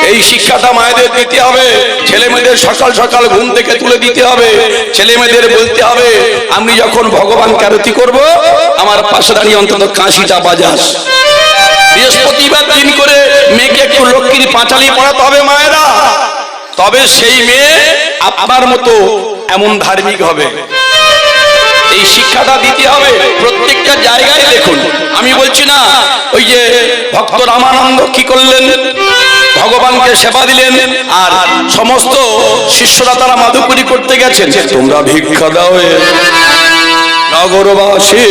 এই শিক্ষাটা মায়েদের দিতে হবে। ছেলে মেয়েদের সকাল সকাল ঘুম থেকে তুলে দিতে হবে। ছেলে মেয়েদের বলতে হবে আমি যখন ভগবানকে আরতি করব আমার পাশে দাঁড়িয়ে অন্তত কাশিটা বাজাস। বৃহস্পতিবার দিন করে মেয়েকে একটু লক্ষ্মীর পাঁচালি পড়াতে হবে মায়েরা, তবে সেই মেয়ে আপনার মতো এমন ধার্মিক হবে। এই শিক্ষাটা দিতে হবে প্রত্যেকটা জায়গায়। দেখুন আমি বলছি না, ওই যে ভক্ত রামানন্দ কি করলেন, ভগবানকে সেবা দিলেন, আর সমস্ত শিষ্যরা তারা মাধুকরী করতে গেছেন। তোমরা ভিক্ষা দাও নগরবাসী,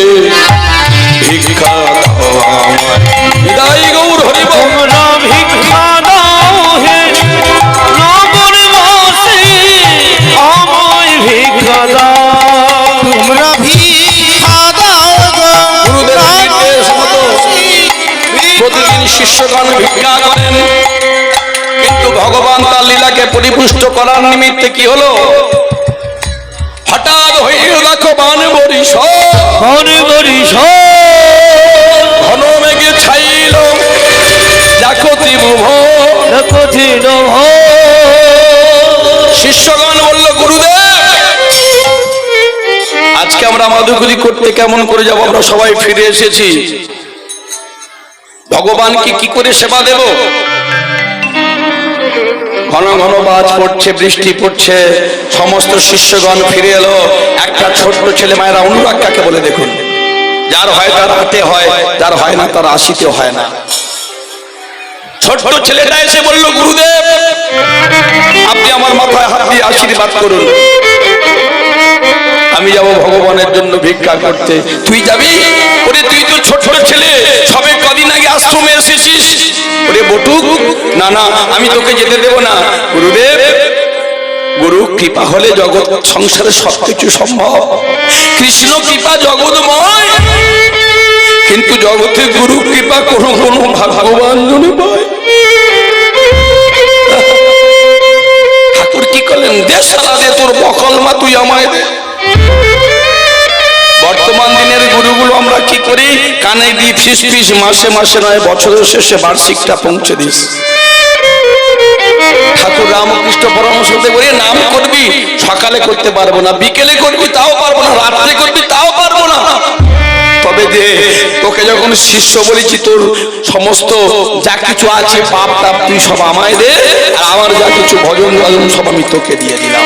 ভিক্ষা দাও হৃদয় গৌর হরি বল। তোমরা ভিক্ষা দাও হে নগরবাসী, আমায় ভিক্ষা দাও। তোমরা ভিক্ষা দাও গুরুদেবের নির্দেশ মতো প্রতিদিন শিষ্যগণ ভিক্ষা করেন, কিন্তু ভগবান তার লীলাকে পরিপুষ্ট করার নিমিত্তে কি হলো, হঠাৎ হইল দেখো বান বরিশ, ঘন মেঘে ছাইল দেখো ত্রিভুবন। শিষ্যগণ বলল গুরুদেব আজকে আমরা মাধুকরী করতে কেমন করে যাব, আমরা সবাই ফিরে এসেছি, ভগবানকে কি করে সেবা দেব? ঘন ঘন বাজ পড়ছে, বৃষ্টি পড়ছে, সমস্ত শিষ্যগণ ফিরে এলো। একটা ছোট্ট ছেলে মায়েরা অনুরাগ কাকে বলে দেখুন, যার হয় তার হাতে হয়, যার হয় না তার আশিতে হয় না। ছোট্ট ছেলেটা এসে বলল গুরুদেব আপনি আমার মাথায় হাত দিয়ে আশীর্বাদ করুন, আমি যাব ভগবানের জন্য ভিক্ষা করতে। তুই যাবি? ওরে তুই তো ছোট ছেলে, সবে কদিন আগে আশ্রমে এসেছিস। ওরে বটুক, না না আমি তোকে যেতে দেব না। গুরুদেব গুরু কৃপা হলে জগৎ সংসারে সবকিছু সম্ভব, কৃষ্ণ কৃপা জগৎময়, কিন্তু জগতে গুরু কৃপা কোনো কোনো ভগবান জনে পায়। ঠাকুর কি করলেন, দে সারা দে তোর বকল মা তুই আমায় দে। বর্তমান দিনের গুরুগুলো আমরা কি করি, কানে দি ফিস ফিস, মাসে মাসে নয় বছরের শেষে বার্ষিকটা পৌঁছে দিস। ঠাকুর রামকৃষ্ণ পরমহংসদেব বলে নাম করবি সকালে করতে পারবো না, বিকেলে করবি তাও পারবো না, রাত্রে করবি তাও পারবো না, তবে যে তোকে যখন শিষ্য বলেছি তোর সমস্ত যা কিছু আছে পাপ তাপ তুই সব আমায় দে, আর আমার যা কিছু ভজন ভজন সব আমি তোকে দিয়ে দিলাম।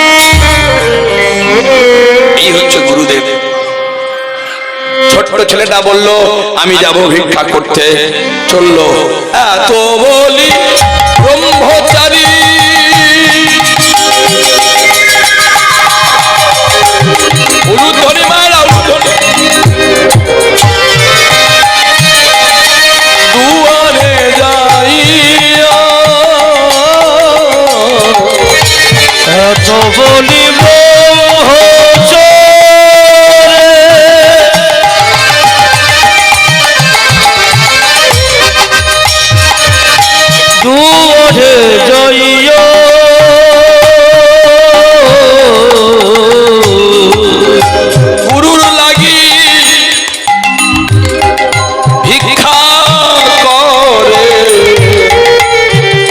এই হচ্ছে গুরুদেব। ছোট্ট ছেলেটা বলল আমি যাব ভিক্ষা করতে, চললো। এত বলি ব্রহ্মচারী উলুধ্বনি মারা উলুধ্বনি, দুয়ারে যাইয়া এত বলি দুয়ারে যাইয়া গুরুর লাগি ভিক্ষা করে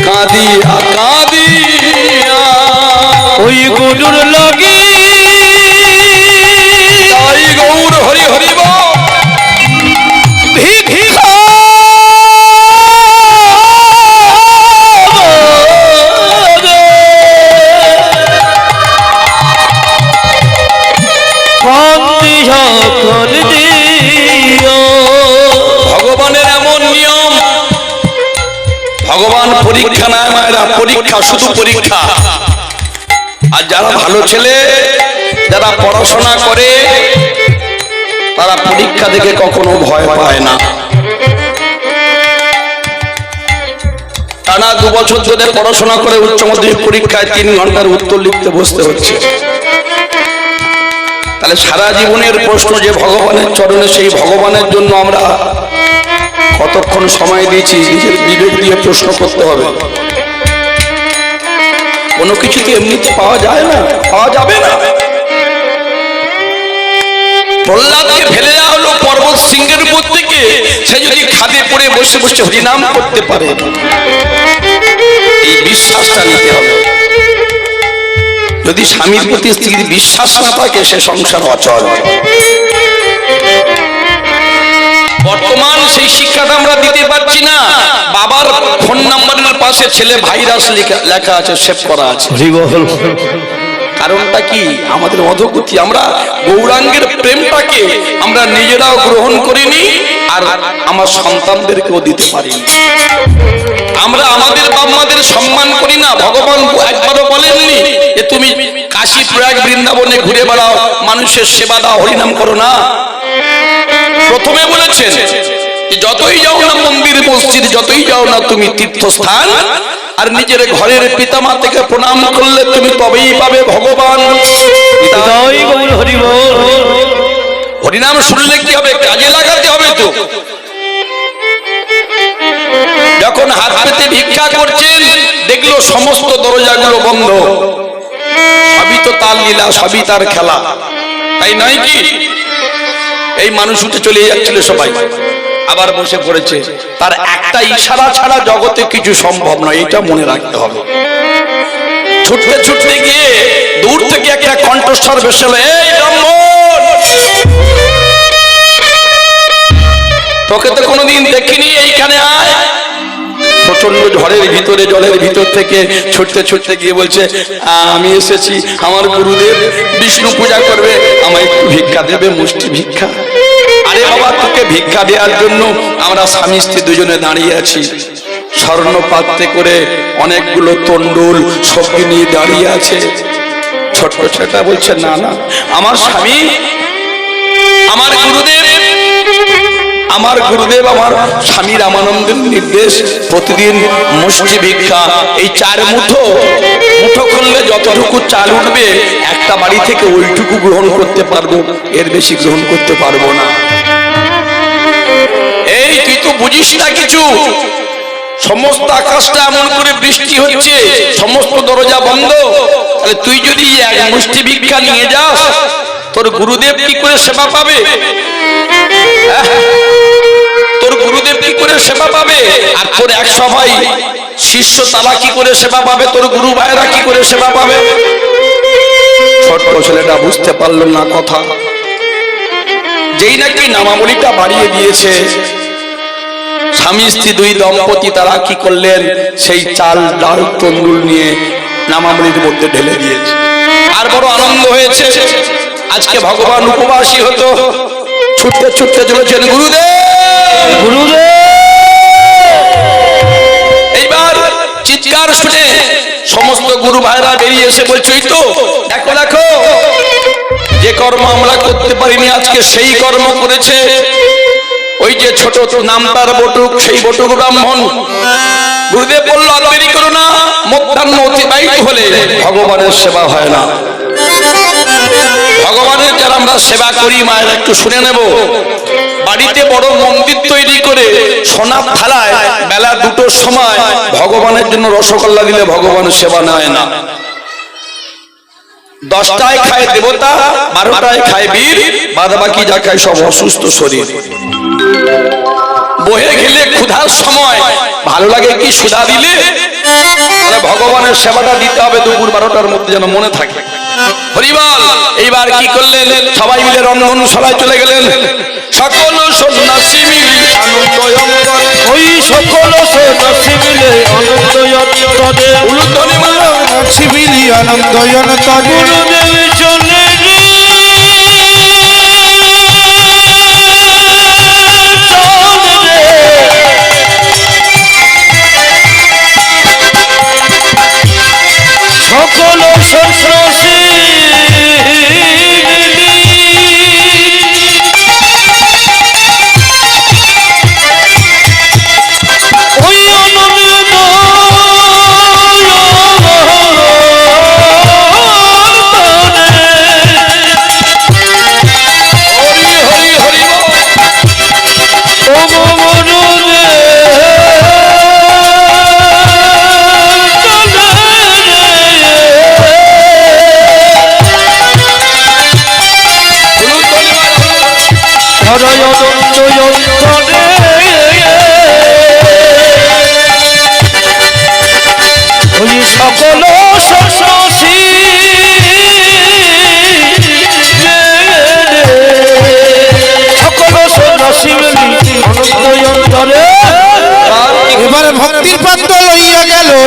কাঁদিয়া কাঁদিয়া, ওই গুরুর লাগি তাই গৌর হরি হরি বল। ভিক্ষা ভগবানের এমন নিয়ম, ভগবান পরীক্ষা নেয় মায়েরা, পরীক্ষা শুধু পরীক্ষা। আর যারা ভালো ছেলে যারা পড়াশোনা করে তারা পরীক্ষা দেখে কখনো ভয় পায় না। টানা 2 বছর ধরে পড়াশোনা করে উচ্চ মাধ্যমিক পরীক্ষায় 3 ঘন্টার উত্তর লিখতে বসতে হচ্ছে। তাহলে সারা জীবনের প্রশ্ন যে ভগবানের চরণে, সেই ভগবানের জন্য আমরা কতক্ষণ সময় দিয়েছি নিজের বিবেক দিয়ে প্রশ্ন করতে হবে। কোনো কিছু কি এমনিতে পাওয়া যায় না, পাওয়া যাবে না। প্রহ্লাদকে ফেলে দেওয়া হলো পর্বত সিংহের উপর থেকে, সে যদি খাদে পড়ে বসে বসে হরিনাম করতে পারে, এই কাজটা নিতে হবে। যদি স্বামীর প্রতি স্ত্রীর বিশ্বাস না থাকে সে সংসার অচল। বর্তমান সেই শিক্ষাটা আমরা দিতে পারছি না। বাবার ফোন নাম্বারের পাশে ছেলে ভাইরাস লেখা আছে, সেভ করা আছে। কারণটা কি? আমাদের অধোগতি। আমরা গৌরাঙ্গের প্রেমটাকে আমরা নিজেরাও গ্রহণ করিনি, আর আমার সন্তানদেরকেও দিতে পারিনি। আমরা আমাদের বাবা-মাদের সম্মান করি না। ভগবান একবারও বলেননি যে তুমি কাশী প্রয়াগ বৃন্দাবনে ঘুরে বেড়াও, মানুষের সেবা দাও, হরিনাম করো না। প্রথমে বলেছেন যে যতই যাও না মন্দির মসজিদ, যতই যাও না তুমি তীর্থস্থান, আর নিজের ঘরের পিতামাতাকে প্রণাম করলে তুমি তবেই পাবে ভগবান। হরিনাম শুনলে কি হবে? কাজে লাগাতে হবে তো। যখন হাত পেতে ভিক্ষা করছেন দেখলো সমস্ত দরজাগুলো বন্ধ, সবই তো তার লীলা, সবই তার খেলা, তাই নয় কি? এই মানুষ উঠে চলে যাচ্ছিল, সবাই আবার বসে পড়েছে। তার একটা ইশারা ছাড়া জগতে কিছু সম্ভব নয়, এটা মনে রাখতে হবে। ছুটতে ছুটতে গিয়ে দূর থেকে একটা কণ্ঠস্বর ভেসে এলো, এই ব্রাহ্মণ, তোকে তো কোনোদিন দেখিনি, এইখানে আয়। প্রচন্ড ঝড়ের ভিতরে, জলের ভিতর থেকে ছুটতে ছুটতে গিয়ে বলছে, আমি এসেছি, আমার গুরুদেব বিষ্ণু পূজা করবে, আমায় একটু ভিক্ষা দেবে, মুষ্টি ভিক্ষা। আরে বাবা, তোকে ভিক্ষা দেওয়ার জন্য আমরা স্বামী স্ত্রী দুজনে দাঁড়িয়ে আছি। স্বর্ণ পাত্রে করে অনেকগুলো তন্ডুল সবজি নিয়ে দাঁড়িয়ে আছে। ছোট্ট ছেলেটা বলছে, না না, আমার স্বামী, আমার গুরুদেব, আমার গুরুদেব, আমার স্বামী রামানন্দের নির্দেশ প্রতিদিন মুষ্টি ভিক্ষা। এই 4 মুঠো করলে যতটুকু চাল উঠবে একটা বাড়ি থেকে ওইটুকু গ্রহণ করতে পারবো, এর বেশি গ্রহণ করতে পারবো না। এই তুই তো বুঝিস না কিছু। সমস্ত আকাশটা এমন করে বৃষ্টি হচ্ছে, সমস্ত দরজা বন্ধ, তাহলে তুই যদি এক মুষ্টি ভিক্ষা নিয়ে যাস, তোর গুরুদেব কি করে সেবা পাবে? তোর গুরুদেব কি করে সেবা পাবে? আর তোর 100 ভাই শিষ্য তারা কি করে সেবা পাবে? তোর গুরু ভাইরা কি করে সেবা পাবে? ছোট্ট ছেলেটা বুঝতে পারল না কথা। যেই নাকি নামাবলিটা বাড়িয়ে দিয়েছে, স্বামী স্ত্রী 2 দম্পতি তারা কি করলেন, সেই চাল ডাল তন্ডুল নিয়ে নামাবলির মধ্যে ঢেলে দিয়েছে। আর বড় আনন্দ হয়েছে। আজকে ভগবান উপবাসী হতো, ছুটতে ছুটতে চলেছেন গুরুদেব, গুরুদেব। এইবার চিৎকার শুনে সমস্ত গুরু ভাইরা বেরিয়ে এসে বলছে, এই তো দেখো দেখো, যে কর্ম আমরা করতে পারিনি আজকে সেই কর্ম করেছে ওই যে ছোট নাম তার বটুক, সেই বটুক ব্রাহ্মণ। গুরুদেব বলল, আর দেরি করো না, মধ্যাহ্ন অতিবাহিত হলে ভগবানের সেবা হয় না। ভগবানের যারা আমরা সেবা করি, মায়ের একটু শুনে নেব। বাড়িতে বড় মন্দির তৈরি করে সোনার থালায় বেলা 2টোর সময় ভগবানের জন্য রসগোল্লা দিলে ভগবানের সেবা নেয় না। 10টায় খায় দেবতা, 12টায় খায় বীর, বাদ বাকি যা খায় সব অসুস্থ শরীর। বহে গেলে ক্ষুধার সময় ভালো লাগে কি সুধা দিলে? ভগবানের সেবাটা দিতে হবে দুপুর 12টার মধ্যে, যেন মনে থাকে। হরিবল। এইবার কি করলেন? সবাই মিলে রন্ধনশালায় চলে গেলেন। সকল সন্ন্যাসী মিলে আনন্দয়ন্তরে, ওই সকল সন্ন্যাসী মিলে আনন্দয়ন্তরে, উলুধ্বনি মালা শিবিলি আনন্দয়ন্তরে, গুরুদেব চলে সকল সন্ন্যাসী ওই আনন্দ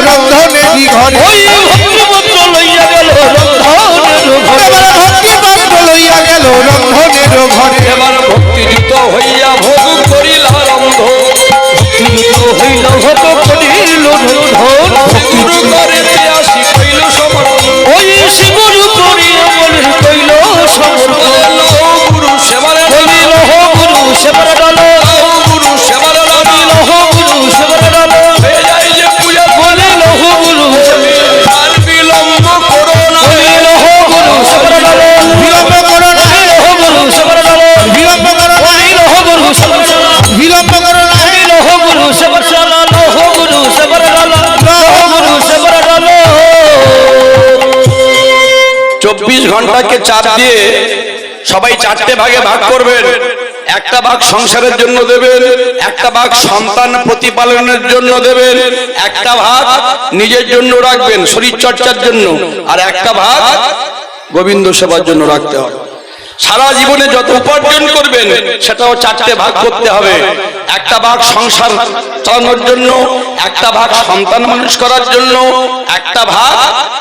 রন্ধনেরই ঘরে ওই ভক্তিপত্র লইয়া গেল রন্ধনের ঘরে এবার ভক্তিপত্র লইয়া গেল রন্ধনের ঘরে এবার ভক্তিযুক্ত হইয়া ভোগ করিল রন্ধ ভক্তিযুক্ত হইল হত করিল রন্ধন গুরু করে আসি কইল সমর্পণ ওই শিগুরু করিয়া বলে কইল সমর্পণ গুরু সেবার বলিল হো গুরু সেবার ডাল গুরু সেবার বলিল হো গুরু সেবার ডাল হয়ে যায় যে পূজা বলিল হো গুরু আর বিলম্ব করো না বলিল হো গুরু সেবার ডাল বিলম্ব করো না বলিল হো গুরু সেবার ডাল বিলম্ব করো না বলিল হো গুরু সেবার ডাল বিলম্ব করো না বলিল হো গুরু সেবার ডাল হো গুরু সেবার ডাল হো গুরু সেবার ডাল 24 ঘন্টাকে চাপ দিয়ে সবাই 4টে ভাগে ভাগ করবেন একটা ভাগ সংসারের জন্য দেবেন একটা ভাগ সন্তান প্রতিপালনের জন্য দেবেন একটা ভাগ নিজের জন্য রাখবেন শরীর চর্চার জন্য আর একটা ভাগ গোবিন্দ সেবার জন্য রাখতে হবে সারা জীবনে যত উপার্জন করবেন সেটাও 4টে ভাগ করতে হবে একটা ভাগ সংসার চালানোর জন্য একটা ভাগ সন্তান মানুষ করার জন্য একটা ভাগ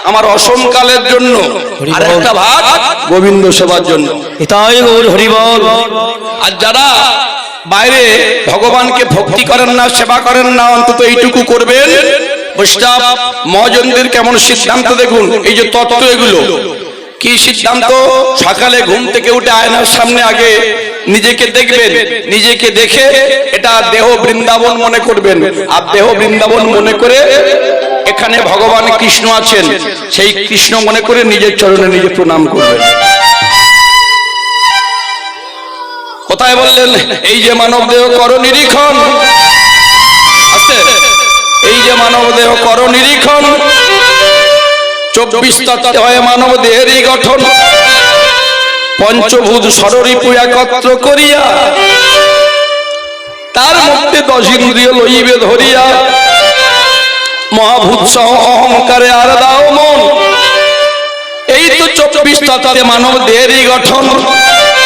আমার অসমকালের জন্য আর একটা ভাগ গোবিন্দ সেবার জন্য এটাই গৌর হরিবল আর যারা বাইরে ভগবানকে ভক্তি করেন না সেবা করেন না অন্তত এইটুকু করবেন বৈষ্ণব মহাজনদের কেমন সিদ্ধান্ত দেখুন এই যে তত্ত্ব এগুলো কি সিদ্ধান্ত সকালে ঘুম থেকে উঠে আয়নার সামনে আগে নিজেকে দেখবেন নিজেকে দেখে এটা দেহ বৃন্দাবন মনে করবেন আর দেহ বৃন্দাবন মনে করে এখানে ভগবান কৃষ্ণ আছেন সেই কৃষ্ণ মনে করে নিজের চরণে নিজে প্রণাম করবেন কোথায় বললেন এই যে মানব দেহ কর নিরীক্ষণ আস্তে এই যে মানব দেহ কর নিরীক্ষণ 24 তত্ত্বে হয় মানব দেহেরই গঠন পঞ্চভূত ষড়রিপু একত্র করিয়া তার মধ্যে 10 ইন্দ্রিয় লইবে ধরিয়া মহাভূত সহ অহংকারে আর দাও মন এই তো 24 তত্ত্বে মানব দেহেরই গঠন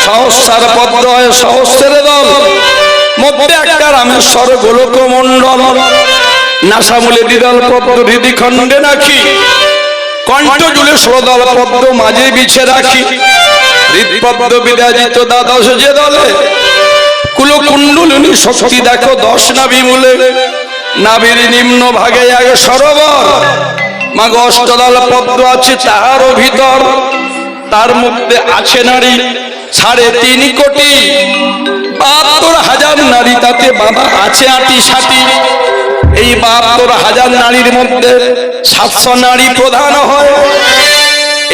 সহস্রার পদ্ম হয় সহস্রের দল মধ্যে একটা রামেশ্বর গোলক মন্ডল নাসামূলে দ্বিদল পদ্ম হৃদি খণ্ডে রাখি কণ্ঠ জুলে 16 দল পদ্ম মাঝে বিছে রাখি হৃদপদ্ম বিরাজিত দ্বাদশ যে দলে কুলকুণ্ডলিনী শক্তি দেখো 10 নাভি মূলে নাভির নিম্ন ভাগে আগে সরোবর মা অষ্টদল পদ্ম আছে তাহারও ভিতর তার মধ্যে আছে নারী 3.5 কোটি 72,000 নারী তাতে বাবা আছে 8টি এই 72,000 নারীর মধ্যে 700 নারী প্রধান হয়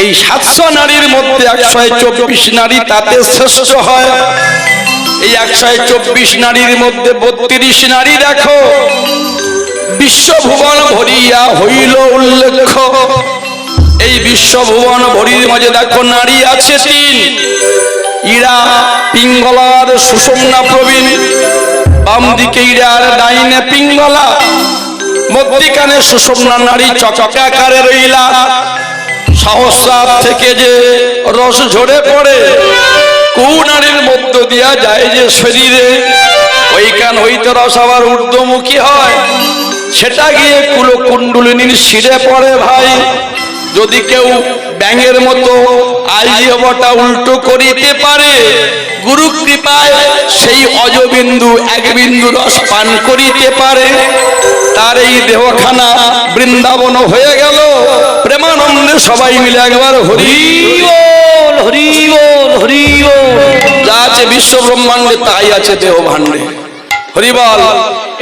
এই 700 নারীর মধ্যে 124 নারী তাতে শ্রেষ্ঠ হয় এই 124 নারীর মধ্যে 32 নারী দেখো বিশ্বভুবন ভরিয়া হইল উল্লেখ এই বিশ্বভুবন ভরির মাঝে দেখো নারী আছে 3 ইরা পিঙ্গলার সুষুম্না প্রবীণ বাম দিকে ইরার ডাইনে পিঙ্গলা মধ্যিখানে সুষুম্না নারী চকাকারে রইলা সহস্রার থেকে যে রস ঝরে পড়ে কুনারীর মধ্য দিয়া যায় যে শরীরে ওইখান হইতে রস আবার ঊর্ধ্বমুখী হয় সেটা গিয়ে কুলকুণ্ডলিনীর শিরে পড়ে ভাই যদি কেউ ব্যাঙের মতো আইয়বটা উল্টো করিতে পারে গুরু কৃপায় সেই অজবিন্দু 1 বিন্দু রস পান করিতে পারে তার এই দেহখানা বৃন্দাবন হয়ে গেল প্রেমানন্দে সবাই মিলে একবার হরি বল হরি বল হরি বল যা আছে বিশ্ব ব্রহ্মাণ্ডে তাই আছে দেহ ভাণ্ডে হরিবল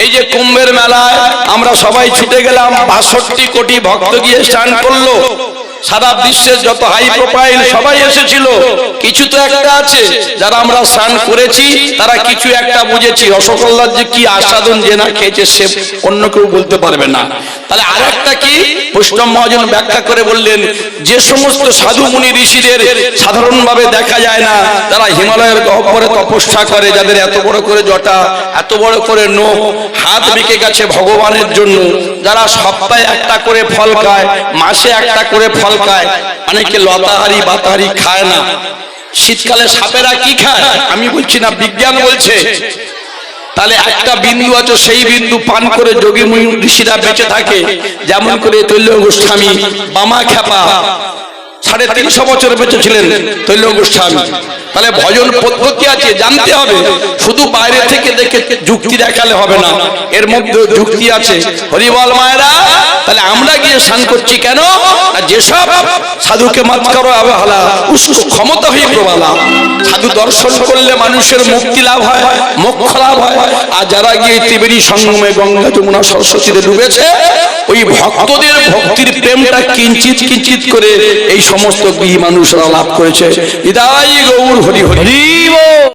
এই যে কুম্ভের মেলায় আমরা সবাই ছুটে গেলাম 62 কোটি ভক্ত গিয়ে স্নান করলো সারা বিশ্বের যত হাই প্রোফাইল সবাই এসেছিল কিছু তো একটা আছে যারা আমরা স্নান করেছি তারা কিছু একটা বুঝেছি রসগোল্লার যে কি আস্বাদন যে না খেয়েছে সে অন্য কেউ বলতে পারবে না তাহলে আরেকটা কি বৈষ্ণব মহাজন ব্যাখ্যা করে বললেন যে সমস্ত সাধু মুনি ঋষিদের সাধারণভাবে দেখা যায় না তারা হিমালয়ের গহ্বরে তপস্যা করে যাদের এত বড় করে জটা এত বড় করে নখ হাত বেঁকে গেছে ভগবানের জন্য যারা সপ্তাহে একটা করে ফল খায় মাসে একটা করে ফল খায় অনেকে লতাহারি বাতাহারি খায় না শীতকালে সাপেরা কি খায় আমি বলছি না বিজ্ঞান বলছে তাহলে একটা বিন্দু আছে, সেই বিন্দু পান করে যোগী মুনি ঋষিরা বেঁচে থাকে। যেমন করে তৈল গোস্বামী, বামা খ্যাপা 350 বছর বেঁচে ছিলেন তৈল গোস্বামী। তাহলে ভজন পদ্ধতি আছে, জানতে হবে। শুধু বাইরে থেকে দেখে যুক্তি দেখালে হবে না, এর মধ্যে যুক্তি আছে। হরিবল মায়েরা, তাহলে আমরা গিয়ে স্নান করছি কেন? আর যেসব সাধুকে মাত করো অবহেলা, উস্কো ক্ষমতা হয়ে প্রবালা। সাধু দর্শন করলে মানুষের মুক্তি লাভ হয়, মোক্ষ লাভ হয়। আর যারা গিয়ে ত্রিবেণী সঙ্গমে গঙ্গা যমুনা সরস্বতীতে ডুবেছে, ওই ভক্তদের ভক্তির প্রেমটা কিঞ্চিত কিঞ্চিত করে এই সমস্ত গৃহী মানুষরা লাভ করেছে। হৃদয় গৌর হরি হরি।